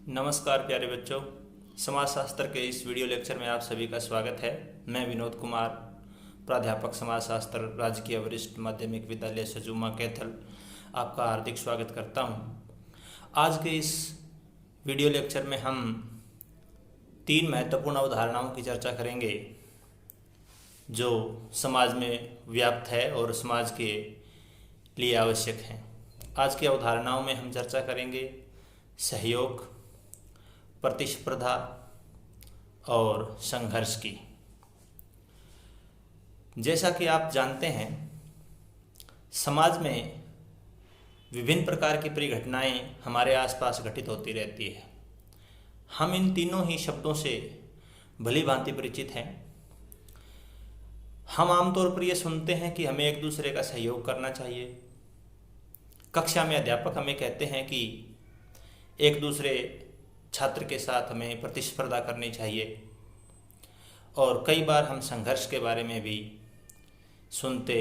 नमस्कार प्यारे बच्चों, समाजशास्त्र के इस वीडियो लेक्चर में आप सभी का स्वागत है। मैं विनोद कुमार, प्राध्यापक समाजशास्त्र, राजकीय वरिष्ठ माध्यमिक विद्यालय सजुमा कैथल, आपका हार्दिक स्वागत करता हूं। आज के इस वीडियो लेक्चर में हम 3 महत्वपूर्ण अवधारणाओं की चर्चा करेंगे जो समाज में व्याप्त है और समाज के लिए आवश्यक हैं। आज की अवधारणाओं में हम चर्चा करेंगे सहयोग, प्रतिस्पर्धा और संघर्ष की। जैसा कि आप जानते हैं, समाज में विभिन्न प्रकार की परिघटनाएं हमारे आसपास घटित होती रहती है। हम इन तीनों ही शब्दों से भली भांति परिचित हैं। हम आमतौर पर यह सुनते हैं कि हमें एक दूसरे का सहयोग करना चाहिए। कक्षा में अध्यापक हमें कहते हैं कि एक दूसरे छात्र के साथ हमें प्रतिस्पर्धा करनी चाहिए, और कई बार हम संघर्ष के बारे में भी सुनते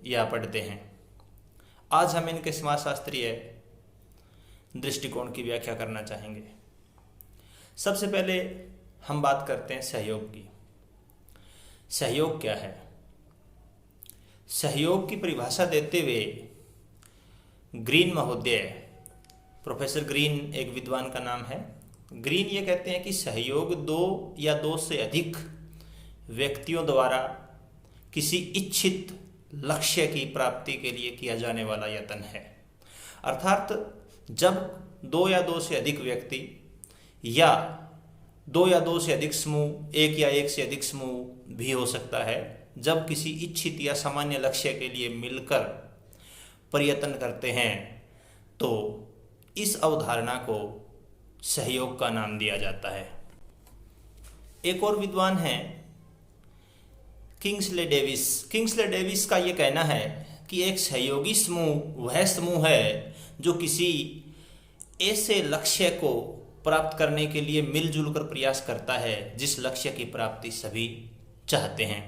या पढ़ते हैं। आज हम इनके समाजशास्त्रीय दृष्टिकोण की व्याख्या करना चाहेंगे। सबसे पहले हम बात करते हैं सहयोग की। सहयोग क्या है? सहयोग की परिभाषा देते हुए ग्रीन महोदय, प्रोफेसर ग्रीन एक विद्वान का नाम है, ग्रीन ये कहते हैं कि सहयोग 2 या 2 से अधिक व्यक्तियों द्वारा किसी इच्छित लक्ष्य की प्राप्ति के लिए किया जाने वाला यत्न है। अर्थात जब 2 या 2 से अधिक व्यक्ति या 2 या 2 से अधिक समूह, 1 या 1 से अधिक समूह भी हो सकता है, जब किसी इच्छित या सामान्य लक्ष्य के लिए मिलकर प्रयत्न करते हैं तो इस अवधारणा को सहयोग का नाम दिया जाता है। एक और विद्वान हैं किंग्सले डेविस। किंग्सले डेविस का ये कहना है कि एक सहयोगी समूह वह समूह है जो किसी ऐसे लक्ष्य को प्राप्त करने के लिए मिलजुल कर प्रयास करता है जिस लक्ष्य की प्राप्ति सभी चाहते हैं।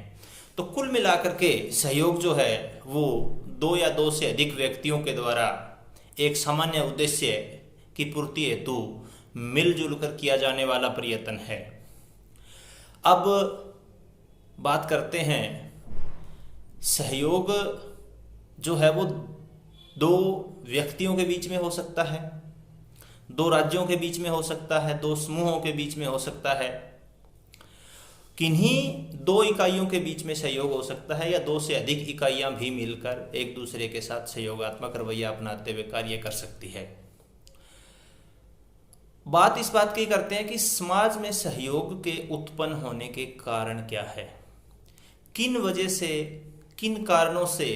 तो कुल मिलाकर के सहयोग जो है वो 2 या 2 से अधिक व्यक्तियों के द्वारा एक सामान्य उद्देश्य की पूर्ति हेतु मिलजुल कर किया जाने वाला प्रयत्न है। अब बात करते हैं, सहयोग जो है वो 2 व्यक्तियों के बीच में हो सकता है, 2 राज्यों के बीच में हो सकता है, 2 समूहों के बीच में हो सकता है, किन्हीं 2 इकाइयों के बीच में सहयोग हो सकता है, या 2 से अधिक इकाइयां भी मिलकर एक दूसरे के साथ सहयोगात्मक रवैया अपनाते हुए कार्य कर सकती है। बात इस बात की करते हैं कि समाज में सहयोग के उत्पन्न होने के कारण क्या है, किन वजह से, किन कारणों से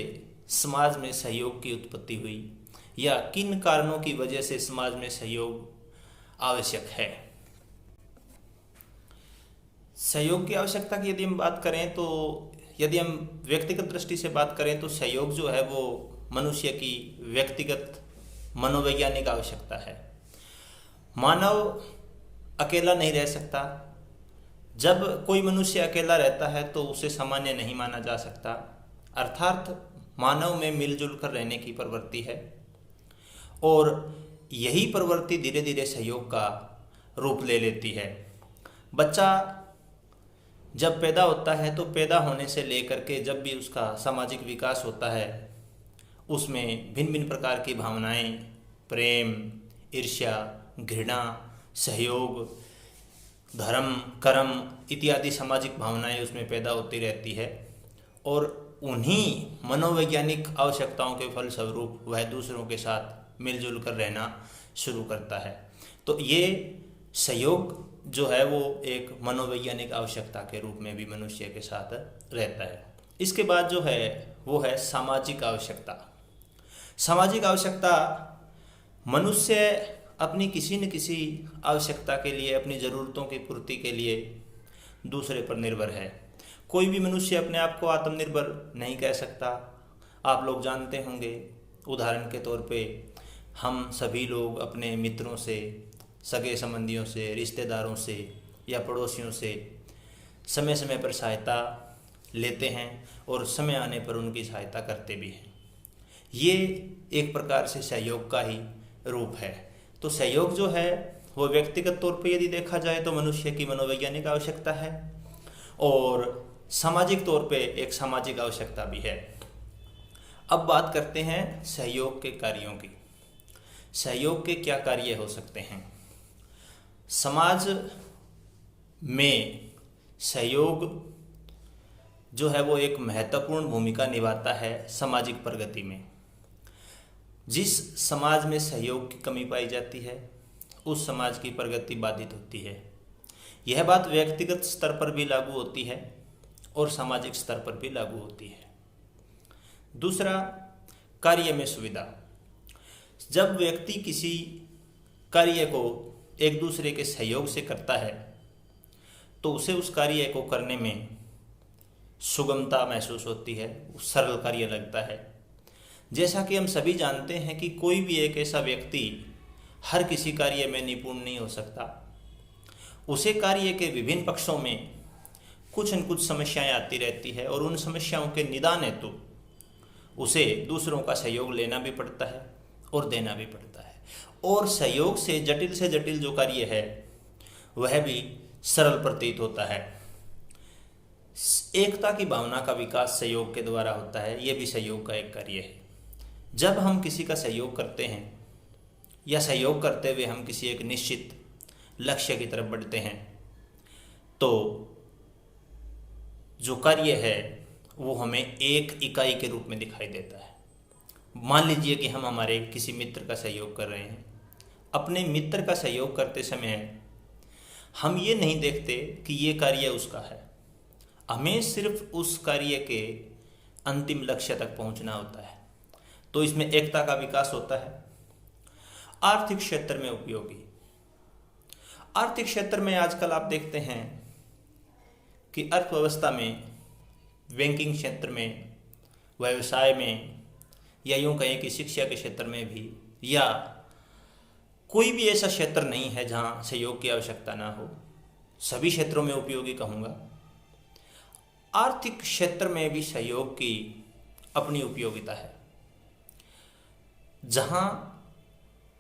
समाज में सहयोग की उत्पत्ति हुई, या किन कारणों की वजह से समाज में सहयोग आवश्यक है। सहयोग की आवश्यकता की यदि हम बात करें तो, यदि हम व्यक्तिगत दृष्टि से बात करें तो सहयोग जो है वो मनुष्य की व्यक्तिगत मनोवैज्ञानिक आवश्यकता है। मानव अकेला नहीं रह सकता। जब कोई मनुष्य अकेला रहता है तो उसे सामान्य नहीं माना जा सकता। अर्थात मानव में मिलजुल कर रहने की प्रवृत्ति है, और यही प्रवृत्ति धीरे धीरे सहयोग का रूप ले लेती है। बच्चा जब पैदा होता है तो पैदा होने से लेकर के जब भी उसका सामाजिक विकास होता है, उसमें भिन्न भिन्न प्रकार की भावनाएं, प्रेम, ईर्ष्या, घृणा, सहयोग, धर्म, कर्म इत्यादि सामाजिक भावनाएं उसमें पैदा होती रहती है, और उन्हीं मनोवैज्ञानिक आवश्यकताओं के फलस्वरूप वह दूसरों के साथ मिलजुल कर रहना शुरू करता है। तो ये सहयोग जो है वो एक मनोवैज्ञानिक आवश्यकता के रूप में भी मनुष्य के साथ रहता है। इसके बाद जो है वो है सामाजिक आवश्यकता। सामाजिक आवश्यकता, मनुष्य अपनी किसी न किसी आवश्यकता के लिए, अपनी ज़रूरतों की पूर्ति के लिए दूसरे पर निर्भर है। कोई भी मनुष्य अपने आप को आत्मनिर्भर नहीं कह सकता। आप लोग जानते होंगे, उदाहरण के तौर पे हम सभी लोग अपने मित्रों से, सगे संबंधियों से, रिश्तेदारों से या पड़ोसियों से समय समय पर सहायता लेते हैं और समय आने पर उनकी सहायता करते भी हैं। ये एक प्रकार से सहयोग का ही रूप है। तो सहयोग जो है वो व्यक्तिगत तौर पे यदि देखा जाए तो मनुष्य की मनोवैज्ञानिक आवश्यकता है, और सामाजिक तौर पे एक सामाजिक आवश्यकता भी है। अब बात करते हैं सहयोग के कार्यों की। सहयोग के क्या कार्य हो सकते हैं? समाज में सहयोग जो है वो एक महत्वपूर्ण भूमिका निभाता है सामाजिक प्रगति में। जिस समाज में सहयोग की कमी पाई जाती है उस समाज की प्रगति बाधित होती है। यह बात व्यक्तिगत स्तर पर भी लागू होती है और सामाजिक स्तर पर भी लागू होती है। दूसरा, कार्य में सुविधा। जब व्यक्ति किसी कार्य को एक दूसरे के सहयोग से करता है तो उसे उस कार्य को करने में सुगमता महसूस होती है, सरल कार्य लगता है। जैसा कि हम सभी जानते हैं कि कोई भी एक ऐसा व्यक्ति हर किसी कार्य में निपुण नहीं हो सकता। उसे कार्य के विभिन्न पक्षों में कुछ न कुछ समस्याएं आती रहती है और उन समस्याओं के निदान हेतु उसे दूसरों का सहयोग लेना भी पड़ता है और देना भी पड़ता है। और सहयोग से जटिल जो कार्य है वह भी सरल प्रतीत होता है। एकता की भावना का विकास सहयोग के द्वारा होता है, यह भी सहयोग का एक कार्य है। जब हम किसी का सहयोग करते हैं या सहयोग करते हुए हम किसी एक निश्चित लक्ष्य की तरफ बढ़ते हैं तो जो कार्य है वो हमें एक इकाई के रूप में दिखाई देता है। मान लीजिए कि हम हमारे किसी मित्र का सहयोग कर रहे हैं। अपने मित्र का सहयोग करते समय हम ये नहीं देखते कि ये कार्य उसका है, हमें सिर्फ उस कार्य के अंतिम लक्ष्य तक पहुंचना होता है। तो इसमें एकता का विकास होता है। आर्थिक क्षेत्र में उपयोगी। आर्थिक क्षेत्र में आजकल आप देखते हैं कि अर्थव्यवस्था में, बैंकिंग क्षेत्र में, व्यवसाय में, या यूँ कहें कि शिक्षा के क्षेत्र में भी, या कोई भी ऐसा क्षेत्र नहीं है जहाँ सहयोग की आवश्यकता ना हो। सभी क्षेत्रों में उपयोगी कहूँगा। आर्थिक क्षेत्र में भी सहयोग की अपनी उपयोगिता है। जहाँ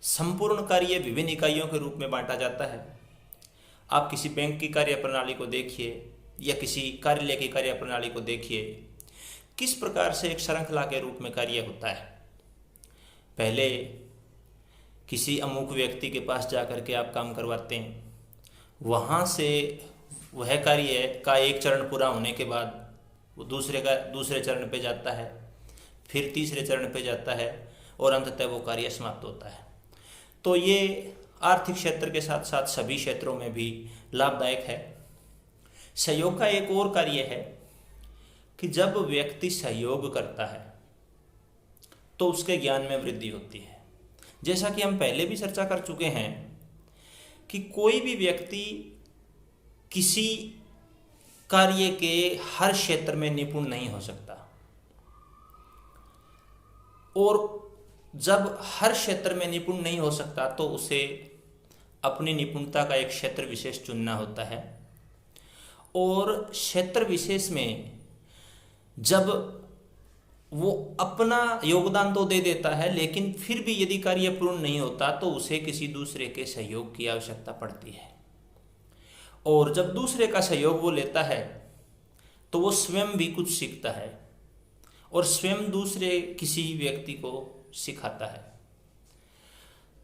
संपूर्ण कार्य विभिन्न इकाइयों के रूप में बांटा जाता है। आप किसी बैंक की कार्य प्रणाली को देखिए या किसी कार्यालय की कार्य प्रणाली को देखिए, किस प्रकार से एक श्रृंखला के रूप में कार्य होता है। पहले किसी अमुक व्यक्ति के पास जाकर के आप काम करवाते हैं, वहाँ से वह कार्य का एक चरण पूरा होने के बाद वो दूसरे चरण पे जाता है, फिर तीसरे चरण पे जाता है और अंततः वो कार्य समाप्त होता है। तो ये आर्थिक क्षेत्र के साथ साथ सभी क्षेत्रों में भी लाभदायक है। सहयोग का एक और कार्य है कि जब व्यक्ति सहयोग करता है तो उसके ज्ञान में वृद्धि होती है। जैसा कि हम पहले भी चर्चा कर चुके हैं कि कोई भी व्यक्ति किसी कार्य के हर क्षेत्र में निपुण नहीं हो सकता, और जब हर क्षेत्र में निपुण नहीं हो सकता तो उसे अपनी निपुणता का एक क्षेत्र विशेष चुनना होता है। और क्षेत्र विशेष में जब वो अपना योगदान तो दे देता है, लेकिन फिर भी यदि कार्य पूर्ण नहीं होता तो उसे किसी दूसरे के सहयोग की आवश्यकता पड़ती है। और जब दूसरे का सहयोग वो लेता है तो वो स्वयं भी कुछ सीखता है और स्वयं दूसरे किसी व्यक्ति को सिखाता है।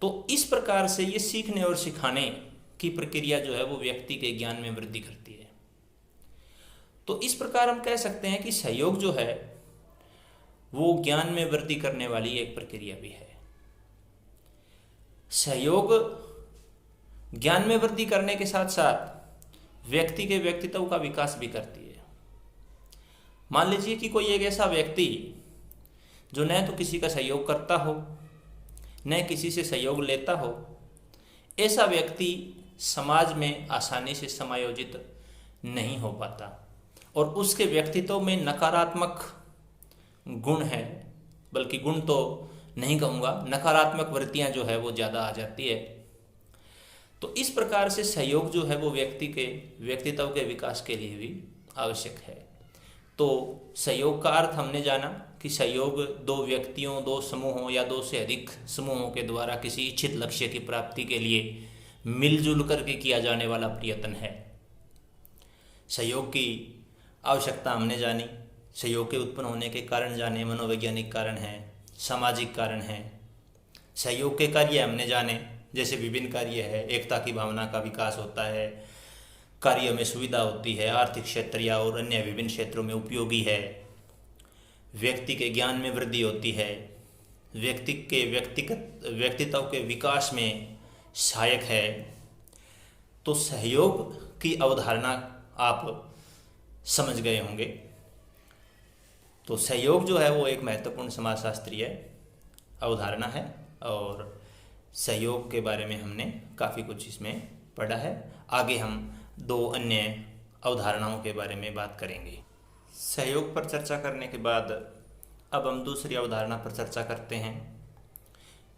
तो इस प्रकार से ये सीखने और सिखाने की प्रक्रिया जो है वो व्यक्ति के ज्ञान में वृद्धि करती है। तो इस प्रकार हम कह सकते हैं कि सहयोग जो है वो ज्ञान में वृद्धि करने वाली एक प्रक्रिया भी है। सहयोग ज्ञान में वृद्धि करने के साथ साथ व्यक्ति के व्यक्तित्व का विकास भी करती है। मान लीजिए कि कोई एक ऐसा व्यक्ति जो न तो किसी का सहयोग करता हो न किसी से सहयोग लेता हो, ऐसा व्यक्ति समाज में आसानी से समायोजित नहीं हो पाता और उसके व्यक्तित्व में नकारात्मक गुण है, बल्कि गुण तो नहीं कहूँगा, नकारात्मक वृत्तियाँ जो है वो ज़्यादा आ जाती है। तो इस प्रकार से सहयोग जो है वो व्यक्ति के व्यक्तित्व के विकास के लिए भी आवश्यक है। तो सहयोग का अर्थ हमने जाना कि सहयोग दो व्यक्तियों, दो समूहों या दो से अधिक समूहों के द्वारा किसी इच्छित लक्ष्य की प्राप्ति के लिए मिलजुल करके किया जाने वाला प्रयत्न है। सहयोग की आवश्यकता हमने जानी, सहयोग के उत्पन्न होने के कारण जाने, मनोवैज्ञानिक कारण हैं, सामाजिक कारण हैं। सहयोग के कार्य हमने जाने, जैसे विभिन्न कार्य है, एकता की भावना का विकास होता है, कार्य में सुविधा होती है, आर्थिक क्षेत्र या और अन्य विभिन्न क्षेत्रों में उपयोगी है, व्यक्ति के ज्ञान में वृद्धि होती है, व्यक्ति के व्यक्तित्व के विकास में सहायक है। तो सहयोग की अवधारणा आप समझ गए होंगे। तो सहयोग जो है वो एक महत्वपूर्ण समाजशास्त्रीय अवधारणा है और सहयोग के बारे में हमने काफ़ी कुछ इसमें पढ़ा है। आगे हम दो अन्य अवधारणाओं के बारे में बात करेंगे। सहयोग पर चर्चा करने के बाद अब हम दूसरी अवधारणा पर चर्चा करते हैं,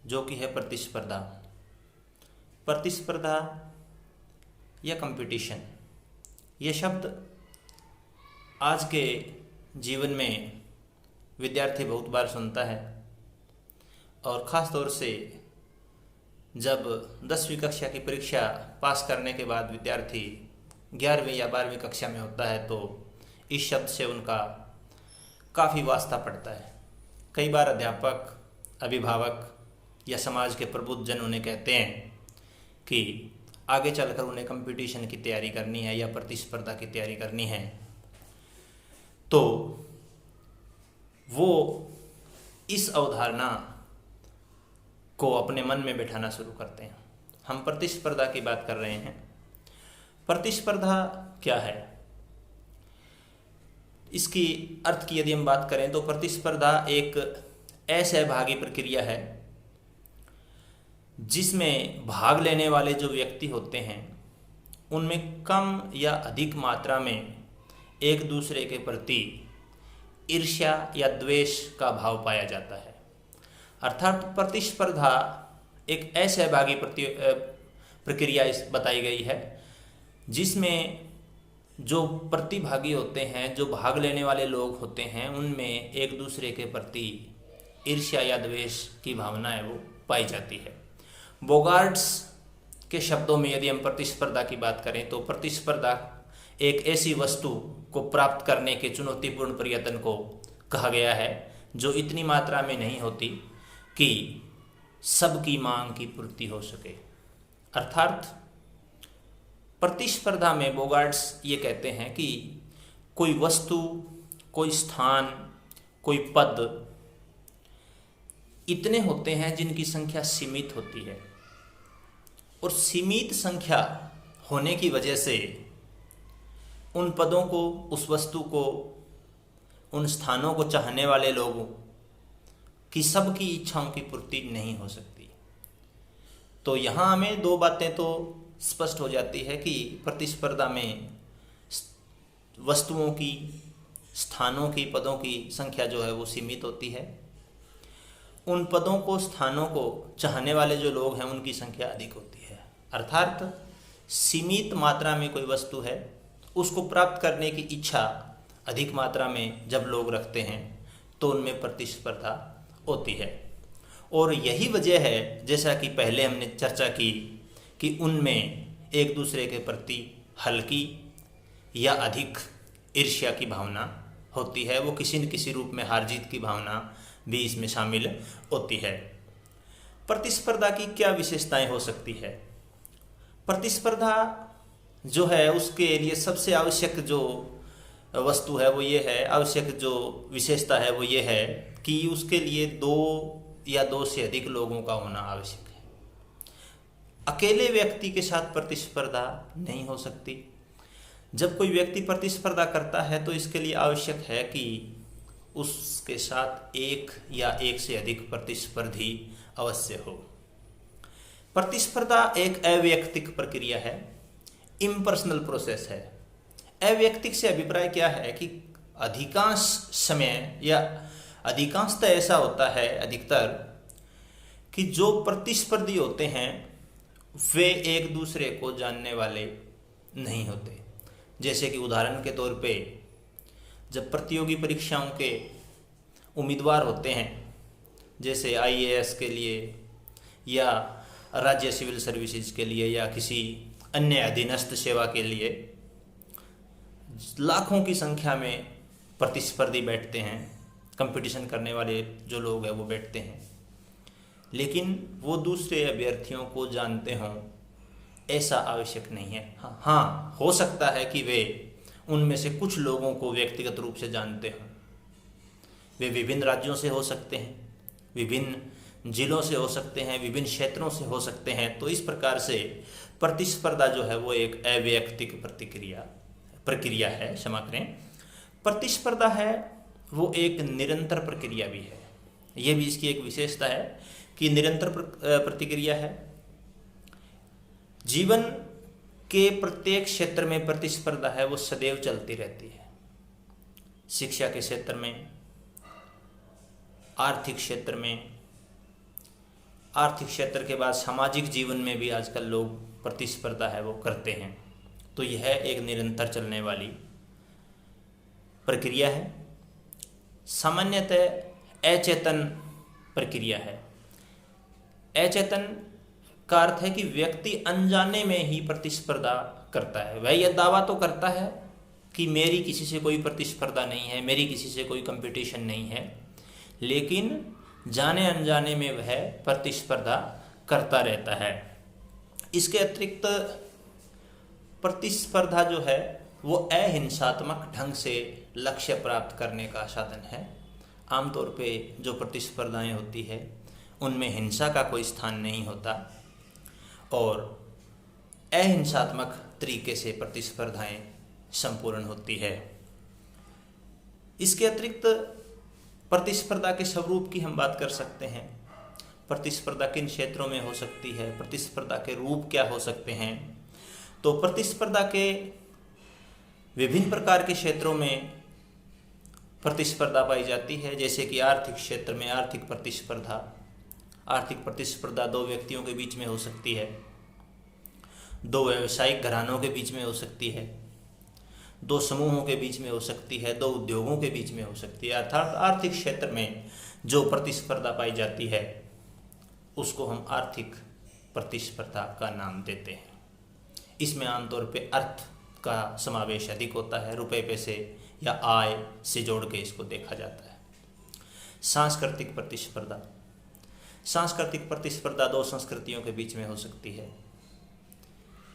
जो कि है प्रतिस्पर्धा। प्रतिस्पर्धा या कंपटीशन, ये शब्द आज के जीवन में विद्यार्थी बहुत बार सुनता है और ख़ास तौर से जब 10वीं कक्षा की परीक्षा पास करने के बाद विद्यार्थी 11वीं या 12वीं कक्षा में होता है तो इस शब्द से उनका काफ़ी वास्ता पड़ता है। कई बार अध्यापक, अभिभावक या समाज के प्रबुद्ध जन उन्हें कहते हैं कि आगे चलकर उन्हें कंपटीशन की तैयारी करनी है या प्रतिस्पर्धा की तैयारी करनी है, तो वो इस अवधारणा को अपने मन में बैठाना शुरू करते हैं। हम प्रतिस्पर्धा की बात कर रहे हैं। प्रतिस्पर्धा क्या है, इसकी अर्थ की यदि हम बात करें तो प्रतिस्पर्धा एक असहभागी प्रक्रिया है जिसमें भाग लेने वाले जो व्यक्ति होते हैं उनमें कम या अधिक मात्रा में एक दूसरे के प्रति ईर्ष्या या द्वेष का भाव पाया जाता है। अर्थात प्रतिस्पर्धा एक असहभागी प्रक्रिया बताई गई है जिसमें जो प्रतिभागी होते हैं, जो भाग लेने वाले लोग होते हैं, उनमें एक दूसरे के प्रति ईर्ष्या या द्वेष की भावना है वो पाई जाती है। बोगार्ट्स के शब्दों में यदि हम प्रतिस्पर्धा की बात करें तो प्रतिस्पर्धा एक ऐसी वस्तु को प्राप्त करने के चुनौतीपूर्ण प्रयत्न को कहा गया है जो इतनी मात्रा में नहीं होती कि सबकी मांग की पूर्ति हो सके। अर्थात प्रतिस्पर्धा में बोगार्ट्स ये कहते हैं कि कोई वस्तु, कोई स्थान, कोई पद इतने होते हैं जिनकी संख्या सीमित होती है और सीमित संख्या होने की वजह से उन पदों को, उस वस्तु को, उन स्थानों को चाहने वाले लोगों की सबकी इच्छाओं की पूर्ति नहीं हो सकती। तो यहाँ हमें दो बातें तो स्पष्ट हो जाती है कि प्रतिस्पर्धा में वस्तुओं की, स्थानों की, पदों की संख्या जो है वो सीमित होती है। उन पदों को, स्थानों को चाहने वाले जो लोग हैं उनकी संख्या अधिक होती है। अर्थात सीमित मात्रा में कोई वस्तु है, उसको प्राप्त करने की इच्छा अधिक मात्रा में जब लोग रखते हैं तो उनमें प्रतिस्पर्धा होती है। और यही वजह है, जैसा कि पहले हमने चर्चा की, कि उनमें एक दूसरे के प्रति हल्की या अधिक ईर्ष्या की भावना होती है। वो किसी न किसी रूप में हार जीत की भावना भी इसमें शामिल होती है। प्रतिस्पर्धा की क्या विशेषताएं हो सकती है? प्रतिस्पर्धा जो है उसके लिए सबसे आवश्यक जो वस्तु है वो ये है, आवश्यक जो विशेषता है वो ये है कि उसके लिए दो या दो से अधिक लोगों का होना आवश्यक है। अकेले व्यक्ति के साथ प्रतिस्पर्धा नहीं हो सकती। जब कोई व्यक्ति प्रतिस्पर्धा करता है तो इसके लिए आवश्यक है कि उसके साथ एक या एक से अधिक प्रतिस्पर्धी अवश्य हो। प्रतिस्पर्धा एक अवैयक्तिक प्रक्रिया है, इम्पर्सनल प्रोसेस है। अवैयक्तिक से अभिप्राय क्या है कि अधिकांश समय या अधिकांशतः ऐसा होता है, अधिकतर, कि जो प्रतिस्पर्धी होते हैं वे एक दूसरे को जानने वाले नहीं होते। जैसे कि उदाहरण के तौर पे जब प्रतियोगी परीक्षाओं के उम्मीदवार होते हैं, जैसे आईएएस के लिए या राज्य सिविल सर्विसेज के लिए या किसी अन्य अधीनस्थ सेवा के लिए लाखों की संख्या में प्रतिस्पर्धी बैठते हैं, कंपटीशन करने वाले जो लोग हैं वो बैठते हैं, लेकिन वो दूसरे अभ्यर्थियों को जानते हों ऐसा आवश्यक नहीं है। हाँ, हो सकता है कि वे उनमें से कुछ लोगों को व्यक्तिगत रूप से जानते हों। वे विभिन्न राज्यों से हो सकते हैं, विभिन्न जिलों से हो सकते हैं, विभिन्न क्षेत्रों से हो सकते हैं। तो इस प्रकार से प्रतिस्पर्धा जो है वो एक अवैयक्तिक प्रक्रिया है, क्षमा करें। प्रतिस्पर्धा है वो एक निरंतर प्रक्रिया भी है। ये भी इसकी एक विशेषता है कि निरंतर प्रतिक्रिया है। जीवन के प्रत्येक क्षेत्र में प्रतिस्पर्धा है वो सदैव चलती रहती है। शिक्षा के क्षेत्र में, आर्थिक क्षेत्र में, आर्थिक क्षेत्र के बाद सामाजिक जीवन में भी आजकल लोग प्रतिस्पर्धा है वो करते हैं। तो यह एक निरंतर चलने वाली प्रक्रिया है। सामान्यतः अचेतन प्रक्रिया है। अचेतन का अर्थ है कि व्यक्ति अनजाने में ही प्रतिस्पर्धा करता है। वह यह दावा तो करता है कि मेरी किसी से कोई प्रतिस्पर्धा नहीं है, मेरी किसी से कोई कंपटीशन नहीं है, लेकिन जाने अनजाने में वह प्रतिस्पर्धा करता रहता है। इसके अतिरिक्त प्रतिस्पर्धा जो है वो अहिंसात्मक ढंग से लक्ष्य प्राप्त करने का साधन है। आमतौर पे जो प्रतिस्पर्धाएं होती है उनमें हिंसा का कोई स्थान नहीं होता और अहिंसात्मक तरीके से प्रतिस्पर्धाएं संपूर्ण होती है। इसके अतिरिक्त प्रतिस्पर्धा के स्वरूप की हम बात कर सकते हैं। प्रतिस्पर्धा किन क्षेत्रों में हो सकती है, प्रतिस्पर्धा के रूप क्या हो सकते हैं। तो प्रतिस्पर्धा के विभिन्न प्रकार के क्षेत्रों में प्रतिस्पर्धा पाई जाती है। जैसे कि आर्थिक क्षेत्र में आर्थिक प्रतिस्पर्धा दो व्यक्तियों के बीच में हो सकती है, दो व्यावसायिक घरानों के बीच में हो सकती है, दो समूहों के बीच में हो सकती है, दो उद्योगों के बीच में हो सकती है। अर्थात आर्थिक क्षेत्र में जो प्रतिस्पर्धा पाई जाती है उसको हम आर्थिक प्रतिस्पर्धा का नाम देते हैं। इसमें आमतौर पे अर्थ का समावेश अधिक होता है, रुपए पैसे या आय से जोड़ के इसको देखा जाता है। सांस्कृतिक प्रतिस्पर्धा दो संस्कृतियों के बीच में हो सकती है,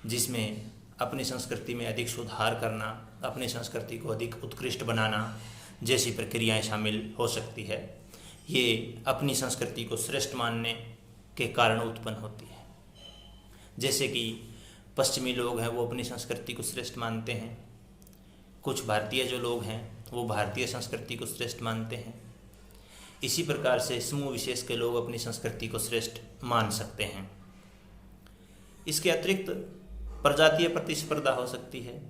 जिसमें अपनी संस्कृति में अधिक सुधार करना, अपनी संस्कृति को अधिक उत्कृष्ट बनाना जैसी प्रक्रियाएं शामिल हो सकती है। ये अपनी संस्कृति को श्रेष्ठ मानने के कारण उत्पन्न होती है। जैसे कि पश्चिमी लोग हैं वो अपनी संस्कृति को श्रेष्ठ मानते हैं, कुछ भारतीय जो लोग हैं वो भारतीय संस्कृति को श्रेष्ठ मानते हैं। इसी प्रकार से समूह विशेष के लोग अपनी संस्कृति को श्रेष्ठ मान सकते हैं। इसके अतिरिक्त प्रजातीय प्रतिस्पर्धा हो सकती है।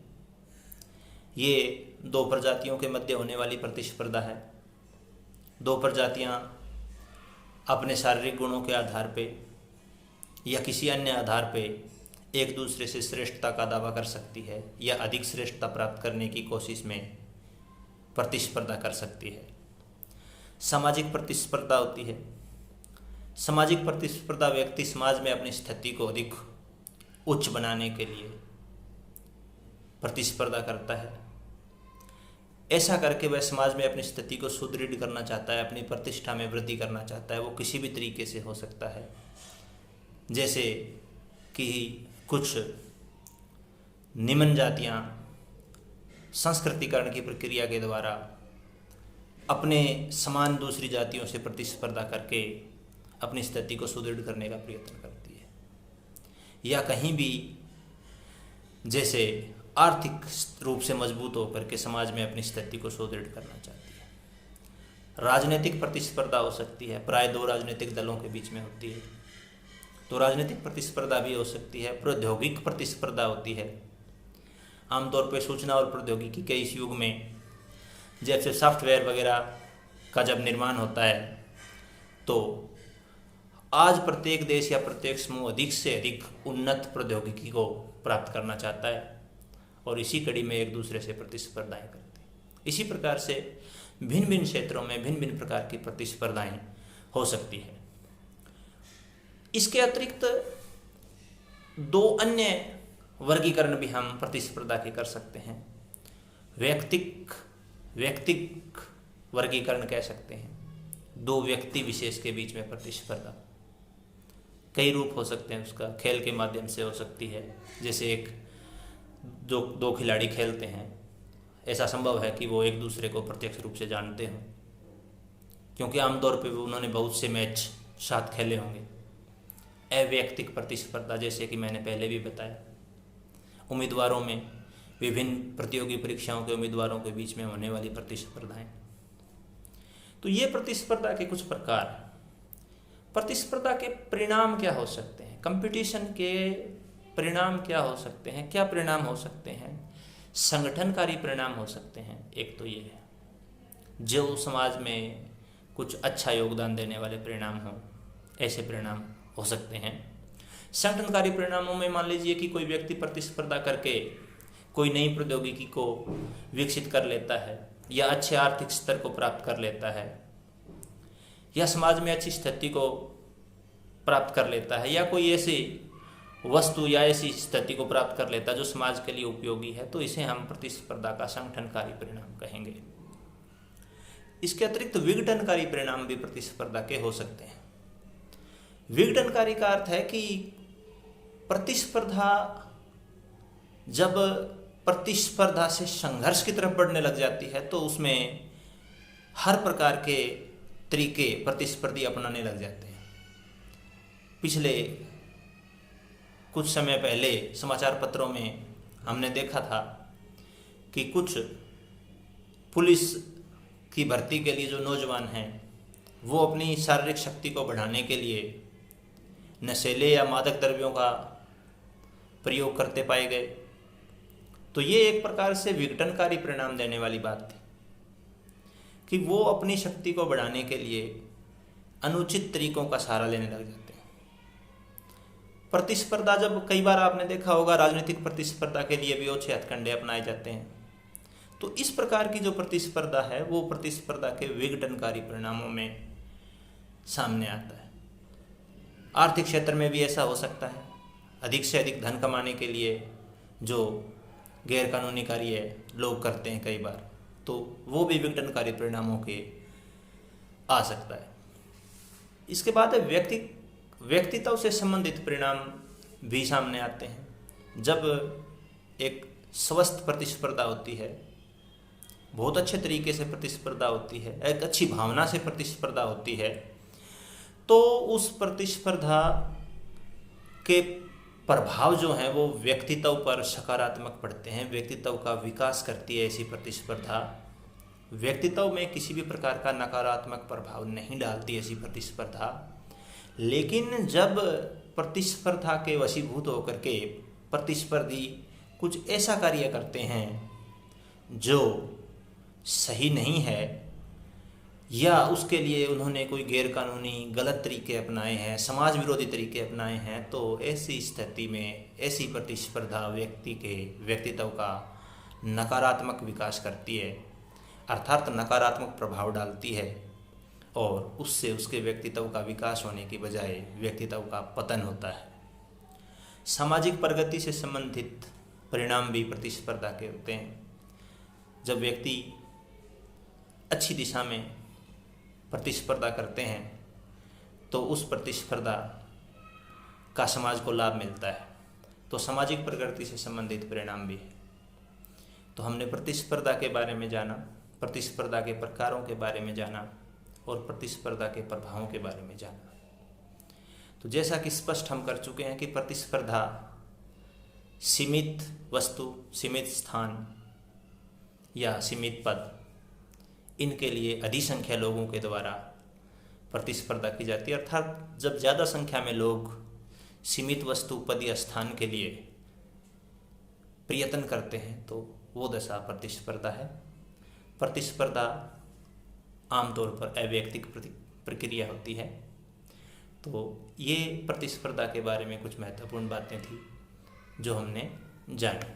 ये दो प्रजातियों के मध्य होने वाली प्रतिस्पर्धा है। दो प्रजातियां अपने शारीरिक गुणों के आधार पे या किसी अन्य आधार पे एक दूसरे से श्रेष्ठता का दावा कर सकती है या अधिक श्रेष्ठता प्राप्त करने की कोशिश में प्रतिस्पर्धा कर सकती है। सामाजिक प्रतिस्पर्धा होती है। सामाजिक प्रतिस्पर्धा व्यक्ति समाज में अपनी स्थिति को अधिक उच्च बनाने के लिए प्रतिस्पर्धा करता है। ऐसा करके वह समाज में अपनी स्थिति को सुदृढ़ करना चाहता है, अपनी प्रतिष्ठा में वृद्धि करना चाहता है। वो किसी भी तरीके से हो सकता है, जैसे कि कुछ निम्न जातियां संस्कृतिकरण की प्रक्रिया के द्वारा अपने समान दूसरी जातियों से प्रतिस्पर्धा करके अपनी स्थिति को सुदृढ़ करने का प्रयत्न करती है, या कहीं भी जैसे आर्थिक रूप से मजबूत होकर के समाज में अपनी स्थिति को सुदृढ़ करना चाहती है। राजनीतिक प्रतिस्पर्धा हो सकती है, प्राय दो राजनीतिक दलों के बीच में होती है, तो राजनीतिक प्रतिस्पर्धा भी हो सकती है। प्रौद्योगिक प्रतिस्पर्धा होती है। आमतौर पर सूचना और प्रौद्योगिकी के इस युग में जैसे सॉफ्टवेयर वगैरह का जब निर्माण होता है तो आज प्रत्येक देश या प्रत्येक समूह अधिक से अधिक उन्नत प्रौद्योगिकी को प्राप्त करना चाहता है और इसी कड़ी में एक दूसरे से प्रतिस्पर्धाएं करते हैं। इसी प्रकार से भिन्न भिन्न क्षेत्रों में भिन्न भिन्न प्रकार की प्रतिस्पर्धाएं हो सकती है। इसके अतिरिक्त दो अन्य वर्गीकरण भी हम प्रतिस्पर्धा के कर सकते हैं। व्यक्तिक वर्गीकरण कह सकते हैं, दो व्यक्ति विशेष के बीच में प्रतिस्पर्धा। कई रूप हो सकते हैं उसका, खेल के माध्यम से हो सकती है, जैसे एक दो खिलाड़ी खेलते हैं, ऐसा संभव है कि वो एक दूसरे को प्रत्यक्ष रूप से जानते हों, क्योंकि आमतौर पर उन्होंने बहुत से मैच साथ खेले होंगे। अव्यक्तिक प्रतिस्पर्धा, जैसे कि मैंने पहले भी बताया, उम्मीदवारों में, विभिन्न प्रतियोगी परीक्षाओं के उम्मीदवारों के बीच में होने वाली प्रतिस्पर्धाएं। तो ये प्रतिस्पर्धा के कुछ प्रकार। प्रतिस्पर्धा के परिणाम क्या हो सकते हैं? कंपटीशन के परिणाम क्या हो सकते हैं? क्या परिणाम हो सकते हैं? संगठनकारी परिणाम हो सकते हैं। एक तो ये है, जो समाज में कुछ अच्छा योगदान देने वाले परिणाम हों, ऐसे परिणाम हो सकते हैं। संगठनकारी परिणामों में मान लीजिए कि कोई व्यक्ति प्रतिस्पर्धा करके कोई नई प्रौद्योगिकी को विकसित कर लेता है, या अच्छे आर्थिक स्तर को प्राप्त कर लेता है, या समाज में अच्छी स्थिति को प्राप्त कर लेता है, या कोई ऐसी वस्तु या ऐसी स्थिति को प्राप्त कर लेता है जो समाज के लिए उपयोगी है, तो इसे हम प्रतिस्पर्धा का संगठनकारी परिणाम कहेंगे। इसके अतिरिक्त विघटनकारी परिणाम भी प्रतिस्पर्धा के हो सकते हैं। विघटनकारी का अर्थ है कि प्रतिस्पर्धा जब प्रतिस्पर्धा से संघर्ष की तरफ बढ़ने लग जाती है, तो उसमें हर प्रकार के तरीके प्रतिस्पर्धी अपनाने लग जाते हैं। पिछले कुछ समय पहले समाचार पत्रों में हमने देखा था कि कुछ पुलिस की भर्ती के लिए जो नौजवान हैं, वो अपनी शारीरिक शक्ति को बढ़ाने के लिए नशीले या मादक द्रव्यों का प्रयोग करते पाए गए। तो ये एक प्रकार से विघटनकारी परिणाम देने वाली बात थी कि वो अपनी शक्ति को बढ़ाने के लिए अनुचित तरीकों का सहारा लेने लग जाते हैं। प्रतिस्पर्धा, जब कई बार आपने देखा होगा राजनीतिक प्रतिस्पर्धा के लिए भी ओछे हथकंडे अपनाए जाते हैं। तो इस प्रकार की जो प्रतिस्पर्धा है, वो प्रतिस्पर्धा के विघटनकारी परिणामों में सामने आता है। आर्थिक क्षेत्र में भी ऐसा हो सकता है। अधिक से अधिक धन कमाने के लिए जो गैर कानूनी कार्य लोग करते हैं कई बार, तो वो भी विघटनकारी परिणामों के आ सकता है। इसके बाद व्यक्तित्व से संबंधित परिणाम भी सामने आते हैं। जब एक स्वस्थ प्रतिस्पर्धा होती है, बहुत अच्छे तरीके से प्रतिस्पर्धा होती है, एक अच्छी भावना से प्रतिस्पर्धा होती है, तो उस प्रतिस्पर्धा के प्रभाव जो हैं वो व्यक्तित्व पर सकारात्मक पड़ते हैं। व्यक्तित्व का विकास करती है ऐसी प्रतिस्पर्धा। व्यक्तित्व में किसी भी प्रकार का नकारात्मक प्रभाव नहीं डालती ऐसी प्रतिस्पर्धा। लेकिन जब प्रतिस्पर्धा के वशीभूत होकर के प्रतिस्पर्धी कुछ ऐसा कार्य करते हैं जो सही नहीं है, या उसके लिए उन्होंने कोई गैर कानूनी गलत तरीके अपनाए हैं, समाज विरोधी तरीके अपनाए हैं, तो ऐसी स्थिति में ऐसी प्रतिस्पर्धा व्यक्ति के व्यक्तित्व का नकारात्मक विकास करती है, अर्थात नकारात्मक प्रभाव डालती है, और उससे उसके व्यक्तित्व का विकास होने की बजाय व्यक्तित्व का पतन होता है। सामाजिक प्रगति से संबंधित परिणाम भी प्रतिस्पर्धा के होते हैं। जब व्यक्ति अच्छी दिशा में प्रतिस्पर्धा करते हैं, तो उस प्रतिस्पर्धा का समाज को लाभ मिलता है। तो सामाजिक प्रगति से संबंधित परिणाम भी है। तो हमने प्रतिस्पर्धा के बारे में जाना, प्रतिस्पर्धा के प्रकारों के बारे में जाना, और प्रतिस्पर्धा के प्रभावों के बारे में जाना। तो जैसा कि स्पष्ट हम कर चुके हैं कि प्रतिस्पर्धा सीमित वस्तु, सीमित स्थान या सीमित पद, इनके लिए अधिसंख्या लोगों के द्वारा प्रतिस्पर्धा की जाती है। अर्थात जब ज़्यादा संख्या में लोग सीमित वस्तु, पद या स्थान के लिए प्रयत्न करते हैं, तो वो दशा प्रतिस्पर्धा है। प्रतिस्पर्धा आमतौर पर अवैयक्तिक प्रक्रिया होती है। तो ये प्रतिस्पर्धा के बारे में कुछ महत्वपूर्ण बातें थी जो हमने जानी।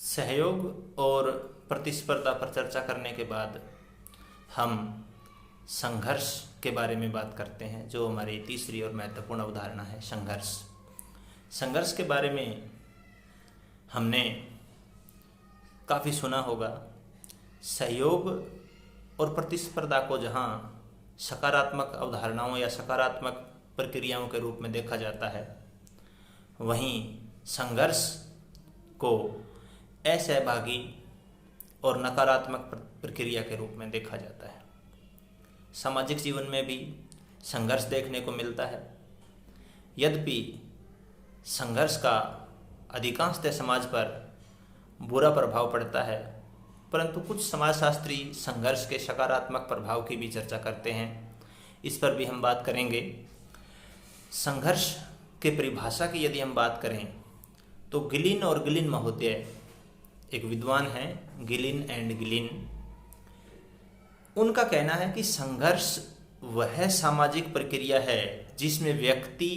सहयोग और प्रतिस्पर्धा पर चर्चा करने के बाद हम संघर्ष के बारे में बात करते हैं, जो हमारी तीसरी और महत्वपूर्ण अवधारणा है, संघर्ष। संघर्ष के बारे में हमने काफ़ी सुना होगा। सहयोग और प्रतिस्पर्धा को जहाँ सकारात्मक अवधारणाओं या सकारात्मक प्रक्रियाओं के रूप में देखा जाता है, वहीं संघर्ष को असहभागी और नकारात्मक प्रक्रिया के रूप में देखा जाता है। सामाजिक जीवन में भी संघर्ष देखने को मिलता है। यद्यपि संघर्ष का अधिकांशतः समाज पर बुरा प्रभाव पड़ता है, परंतु कुछ समाजशास्त्री संघर्ष के सकारात्मक प्रभाव की भी चर्चा करते हैं। इस पर भी हम बात करेंगे। संघर्ष के परिभाषा की यदि हम बात करें तो गिलिन और गिलिन महोदय, एक विद्वान हैं गिलिन एंड गिलिन, उनका कहना है कि संघर्ष वह सामाजिक प्रक्रिया है जिसमें व्यक्ति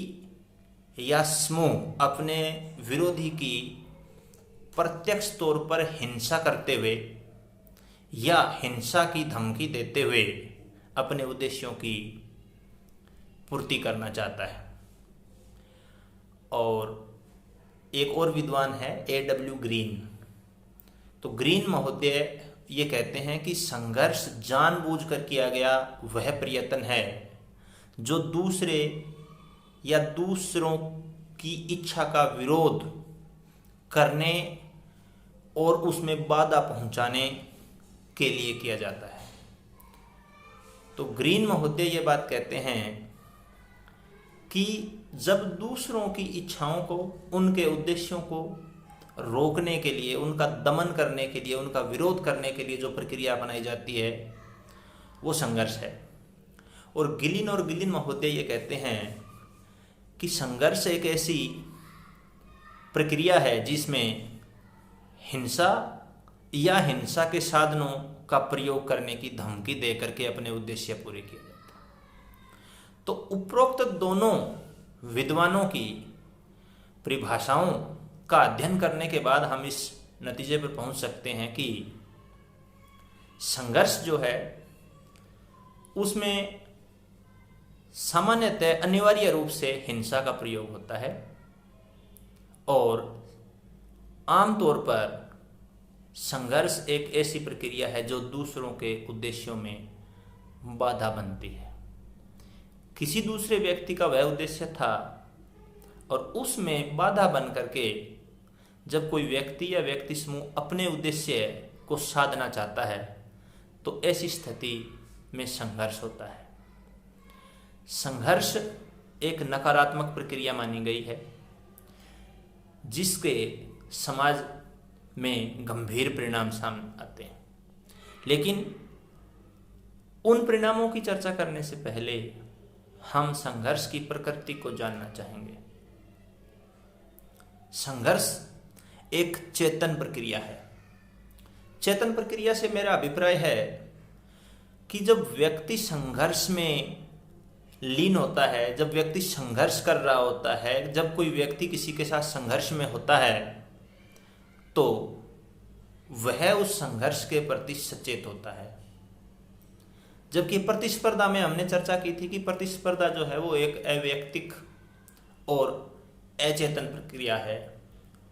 या समूह अपने विरोधी की प्रत्यक्ष तौर पर हिंसा करते हुए या हिंसा की धमकी देते हुए अपने उद्देश्यों की पूर्ति करना चाहता है। और एक और विद्वान है A.W. ग्रीन। तो ग्रीन महोदय ये कहते हैं कि संघर्ष जानबूझकर किया गया वह प्रयत्न है जो दूसरे या दूसरों की इच्छा का विरोध करने और उसमें बाधा पहुंचाने के लिए किया जाता है। तो ग्रीन महोदय ये बात कहते हैं कि जब दूसरों की इच्छाओं को, उनके उद्देश्यों को रोकने के लिए, उनका दमन करने के लिए, उनका विरोध करने के लिए जो प्रक्रिया अपनाई जाती है वो संघर्ष है। और गिलिन महोदय ये कहते हैं कि संघर्ष एक ऐसी प्रक्रिया है जिसमें हिंसा या हिंसा के साधनों का प्रयोग करने की धमकी दे करके अपने उद्देश्य पूरे किए जाते हैं। तो उपरोक्त दोनों विद्वानों की परिभाषाओं का अध्ययन करने के बाद हम इस नतीजे पर पहुंच सकते हैं कि संघर्ष जो है उसमें सामान्यतः अनिवार्य रूप से हिंसा का प्रयोग होता है और आमतौर पर संघर्ष एक ऐसी प्रक्रिया है जो दूसरों के उद्देश्यों में बाधा बनती है। किसी दूसरे व्यक्ति का वह उद्देश्य था और उसमें बाधा बन करके जब कोई व्यक्ति या व्यक्ति समूह अपने उद्देश्य को साधना चाहता है तो ऐसी स्थिति में संघर्ष होता है। संघर्ष एक नकारात्मक प्रक्रिया मानी गई है जिसके समाज में गंभीर परिणाम सामने आते हैं। लेकिन उन परिणामों की चर्चा करने से पहले हम संघर्ष की प्रकृति को जानना चाहेंगे। संघर्ष एक चेतन प्रक्रिया है। चेतन प्रक्रिया से मेरा अभिप्राय है कि जब व्यक्ति संघर्ष में लीन होता है, जब व्यक्ति संघर्ष कर रहा होता है, जब कोई व्यक्ति किसी के साथ संघर्ष में होता है तो वह उस संघर्ष के प्रति सचेत होता है। जबकि प्रतिस्पर्धा में हमने चर्चा की थी कि प्रतिस्पर्धा जो है वो एक अवैयक्तिक और अचेतन प्रक्रिया है,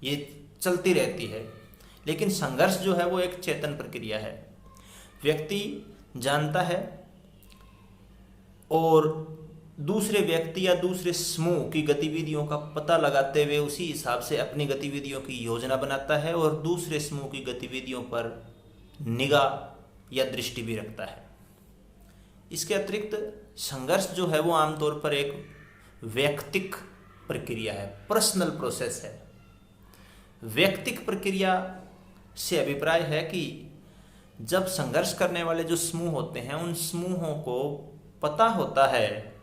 ये चलती रहती है। लेकिन संघर्ष जो है वो एक चेतन प्रक्रिया है। व्यक्ति जानता है और दूसरे व्यक्ति या दूसरे समूह की गतिविधियों का पता लगाते हुए उसी हिसाब से अपनी गतिविधियों की योजना बनाता है और दूसरे समूह की गतिविधियों पर निगाह या दृष्टि भी रखता है। इसके अतिरिक्त संघर्ष जो है वो आमतौर पर एक वैयक्तिक प्रक्रिया है, पर्सनल प्रोसेस है। वैयक्तिक प्रक्रिया से अभिप्राय है कि जब संघर्ष करने वाले जो समूह होते हैं उन समूहों को पता होता है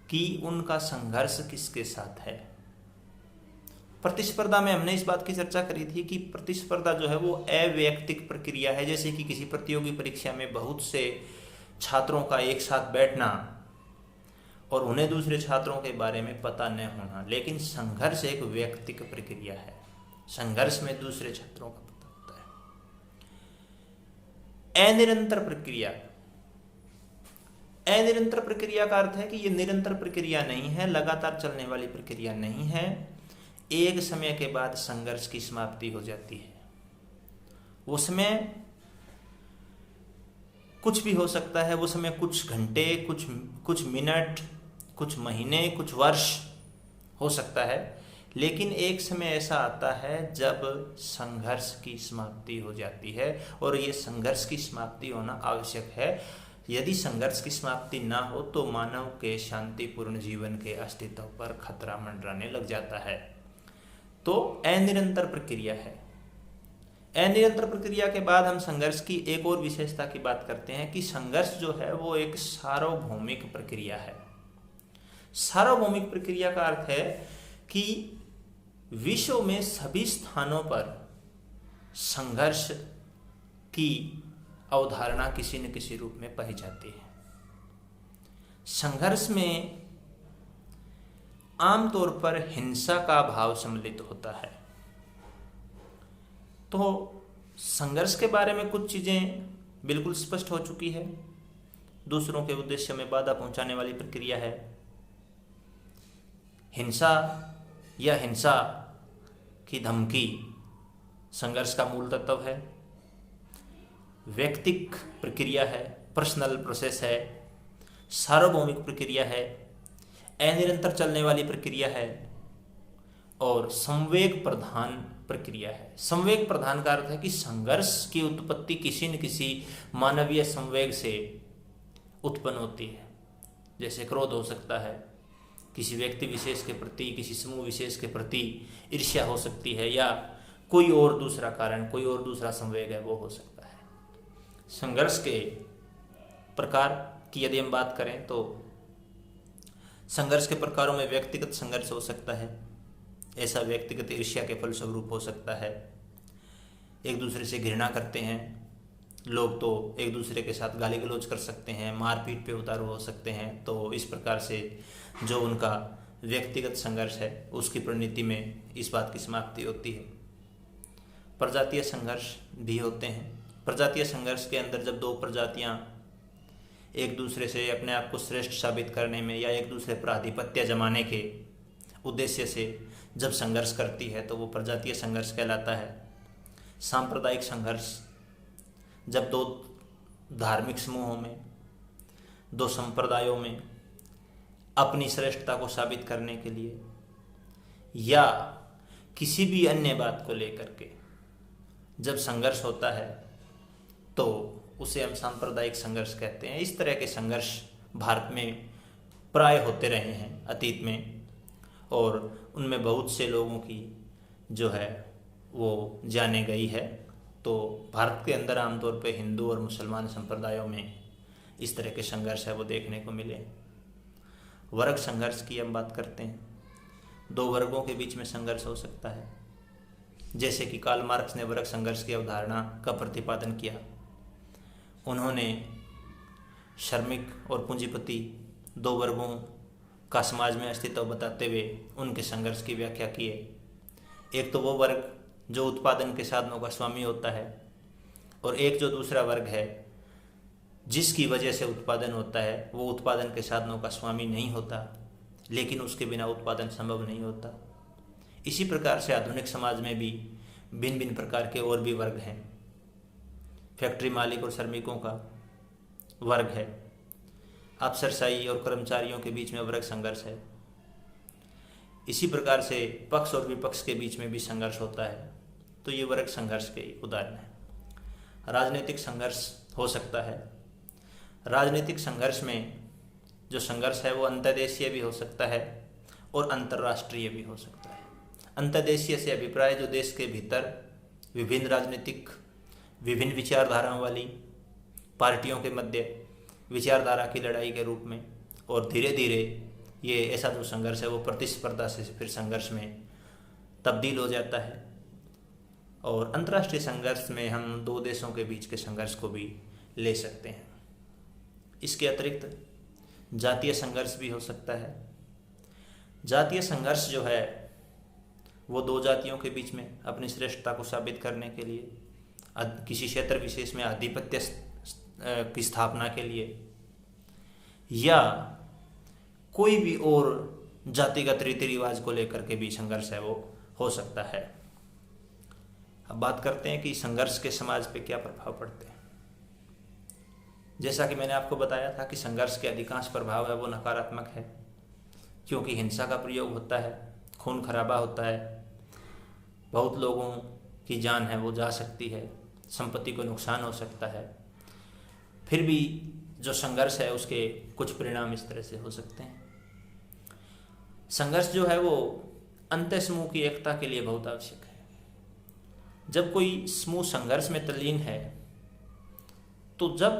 कि उनका संघर्ष किसके साथ है। प्रतिस्पर्धा में हमने इस बात की चर्चा करी थी कि प्रतिस्पर्धा जो है वो अवैयक्तिक प्रक्रिया है। जैसे कि किसी प्रतियोगी परीक्षा में बहुत से छात्रों का एक साथ बैठना और उन्हें दूसरे छात्रों के बारे में पता न होना। लेकिन संघर्ष एक वैयक्तिक प्रक्रिया है। संघर्ष में दूसरे छात्रों का पता होता है। अनिरंतर प्रक्रिया, अनिरंतर प्रक्रिया का अर्थ है कि ये निरंतर प्रक्रिया नहीं है, लगातार चलने वाली प्रक्रिया नहीं है। एक समय के बाद संघर्ष की समाप्ति हो जाती है। उसमें कुछ भी हो सकता है, उस समय कुछ घंटे, कुछ मिनट, कुछ महीने, कुछ वर्ष हो सकता है, लेकिन एक समय ऐसा आता है जब संघर्ष की समाप्ति हो जाती है, और ये संघर्ष की समाप्ति होना आवश्यक है। यदि संघर्ष की समाप्ति ना हो तो मानव के शांतिपूर्ण जीवन के अस्तित्व पर खतरा मंडराने लग जाता है। तो अनिरंतर प्रक्रिया है। अनिरंतर प्रक्रिया के बाद हम संघर्ष की एक और विशेषता की बात करते हैं कि संघर्ष जो है वो एक सार्वभौमिक प्रक्रिया है। सार्वभौमिक प्रक्रिया का अर्थ है कि विश्व में सभी स्थानों पर संघर्ष की अवधारणा किसी न किसी रूप में पाई जाती है। संघर्ष में आमतौर पर हिंसा का भाव सम्मिलित होता है। तो संघर्ष के बारे में कुछ चीजें बिल्कुल स्पष्ट हो चुकी है। दूसरों के उद्देश्य में बाधा पहुंचाने वाली प्रक्रिया है। हिंसा या हिंसा की धमकी संघर्ष का मूल तत्व है। व्यक्तिक प्रक्रिया है, पर्सनल प्रोसेस है, सार्वभौमिक प्रक्रिया है, अनिरंतर चलने वाली प्रक्रिया है और संवेग प्रधान प्रक्रिया है। संवेग प्रधान का अर्थ है कि संघर्ष की उत्पत्ति किसी न किसी मानवीय संवेग से उत्पन्न होती है। जैसे क्रोध हो सकता है, किसी व्यक्ति विशेष के प्रति, किसी समूह विशेष के प्रति ईर्ष्या हो सकती है, या कोई और दूसरा कारण, कोई और दूसरा संवेग है वो हो सकता है। संघर्ष के प्रकार की यदि हम बात करें तो संघर्ष के प्रकारों में व्यक्तिगत संघर्ष हो सकता है। ऐसा व्यक्तिगत ईर्ष्या के फलस्वरूप हो सकता है। एक दूसरे से घृणा करते हैं लोग तो एक दूसरे के साथ गाली गलौज कर सकते हैं, मारपीट पे उतारू हो सकते हैं। तो इस प्रकार से जो उनका व्यक्तिगत संघर्ष है उसकी परिणति में इस बात की समाप्ति होती है। प्रजातीय संघर्ष भी होते हैं। प्रजातीय संघर्ष के अंदर जब दो प्रजातियां एक दूसरे से अपने आप को श्रेष्ठ साबित करने में या एक दूसरे पर आधिपत्य जमाने के उद्देश्य से जब संघर्ष करती है तो वो प्रजातीय संघर्ष कहलाता है। सांप्रदायिक संघर्ष जब दो धार्मिक समूहों में, दो संप्रदायों में अपनी श्रेष्ठता को साबित करने के लिए या किसी भी अन्य बात को लेकर के जब संघर्ष होता है तो उसे हम सांप्रदायिक संघर्ष कहते हैं। इस तरह के संघर्ष भारत में प्राय होते रहे हैं अतीत में, और उनमें बहुत से लोगों की जो है वो जाने गई है। तो भारत के अंदर आमतौर पर हिंदू और मुसलमान संप्रदायों में इस तरह के संघर्ष है वो देखने को मिले। वर्ग संघर्ष की हम बात करते हैं। दो वर्गों के बीच में संघर्ष हो सकता है, जैसे कि कार्ल मार्क्स ने वर्ग संघर्ष की अवधारणा का प्रतिपादन किया। उन्होंने श्रमिक और पूंजीपति दो वर्गों का समाज में अस्तित्व बताते हुए उनके संघर्ष की व्याख्या की है। एक तो वो वर्ग जो उत्पादन के साधनों का स्वामी होता है, और एक जो दूसरा वर्ग है जिसकी वजह से उत्पादन होता है, वो उत्पादन के साधनों का स्वामी नहीं होता, लेकिन उसके बिना उत्पादन संभव नहीं होता। इसी प्रकार से आधुनिक समाज में भी भिन्न भिन्न प्रकार के और भी वर्ग हैं। फैक्ट्री मालिक और श्रमिकों का वर्ग है, अफसरशाही और कर्मचारियों के बीच में वर्ग संघर्ष है। इसी प्रकार से पक्ष और विपक्ष के बीच में भी संघर्ष होता है। तो ये वर्ग संघर्ष के उदाहरण हैं। राजनीतिक संघर्ष हो सकता है। राजनीतिक संघर्ष में जो संघर्ष है वो अंतर्देशीय भी हो सकता है और अंतर्राष्ट्रीय भी हो सकता है। अंतर्देशीय से अभिप्राय जो देश के भीतर विभिन्न राजनीतिक, विभिन्न विचारधाराओं वाली पार्टियों के मध्य विचारधारा की लड़ाई के रूप में, और धीरे धीरे ये ऐसा जो संघर्ष है वो प्रतिस्पर्धा से फिर संघर्ष में तब्दील हो जाता है। और अंतर्राष्ट्रीय संघर्ष में हम दो देशों के बीच के संघर्ष को भी ले सकते हैं। इसके अतिरिक्त जातीय संघर्ष भी हो सकता है। जातीय संघर्ष जो है वो दो जातियों के बीच में अपनी श्रेष्ठता को साबित करने के लिए, किसी क्षेत्र विशेष में आधिपत्य की स्थापना के लिए, या कोई भी और जातिगत रीति रिवाज को लेकर के भी संघर्ष है वो हो सकता है। अब बात करते हैं कि संघर्ष के समाज पे क्या प्रभाव पड़ते हैं। जैसा कि मैंने आपको बताया था कि संघर्ष के अधिकांश प्रभाव है वो नकारात्मक है, क्योंकि हिंसा का प्रयोग होता है, खून खराबा होता है, बहुत लोगों की जान है वो जा सकती है, संपत्ति को नुकसान हो सकता है। फिर भी जो संघर्ष है उसके कुछ परिणाम इस तरह से हो सकते हैं। संघर्ष जो है वो अंतः समूह की एकता के लिए बहुत आवश्यक है। जब कोई समूह संघर्ष में तल्लीन है, तो जब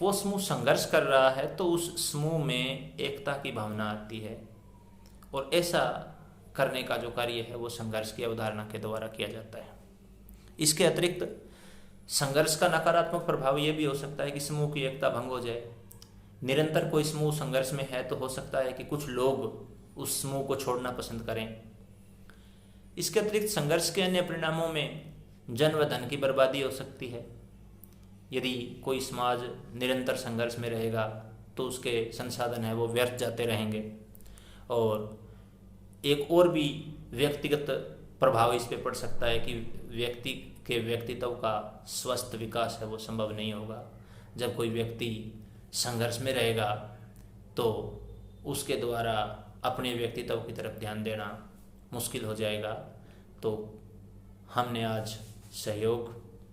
वो समूह संघर्ष कर रहा है तो उस समूह में एकता की भावना आती है, और ऐसा करने का जो कार्य है वो संघर्ष की अवधारणा के द्वारा किया जाता है। इसके अतिरिक्त संघर्ष का नकारात्मक प्रभाव ये भी हो सकता है कि समूह की एकता भंग हो जाए। निरंतर कोई समूह संघर्ष में है तो हो सकता है कि कुछ लोग उस समूह को छोड़ना पसंद करें। इसके अतिरिक्त संघर्ष के अन्य परिणामों में जन व धन की बर्बादी हो सकती है। यदि कोई समाज निरंतर संघर्ष में रहेगा तो उसके संसाधन है वो व्यर्थ जाते रहेंगे, और एक और भी व्यक्तिगत प्रभाव इस पे पड़ सकता है कि व्यक्ति के व्यक्तित्व का स्वस्थ विकास है वो संभव नहीं होगा। जब कोई व्यक्ति संघर्ष में रहेगा तो उसके द्वारा अपने व्यक्तित्व की तरफ ध्यान देना मुश्किल हो जाएगा। तो हमने आज सहयोग,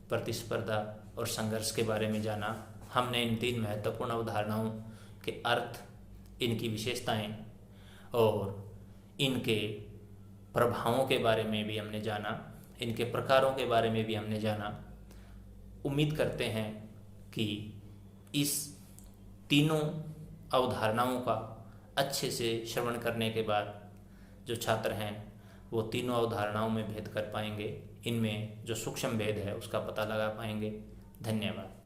प्रतिस्पर्धा और संघर्ष के बारे में जाना। हमने इन 3 महत्वपूर्ण अवधारणाओं के अर्थ, इनकी विशेषताएं और इनके प्रभावों के बारे में भी हमने जाना, इनके प्रकारों के बारे में भी हमने जाना। उम्मीद करते हैं कि इस तीनों अवधारणाओं का अच्छे से श्रवण करने के बाद जो छात्र हैं वो तीनों अवधारणाओं में भेद कर पाएंगे, इनमें जो सूक्ष्म भेद है उसका पता लगा पाएंगे। धन्यवाद।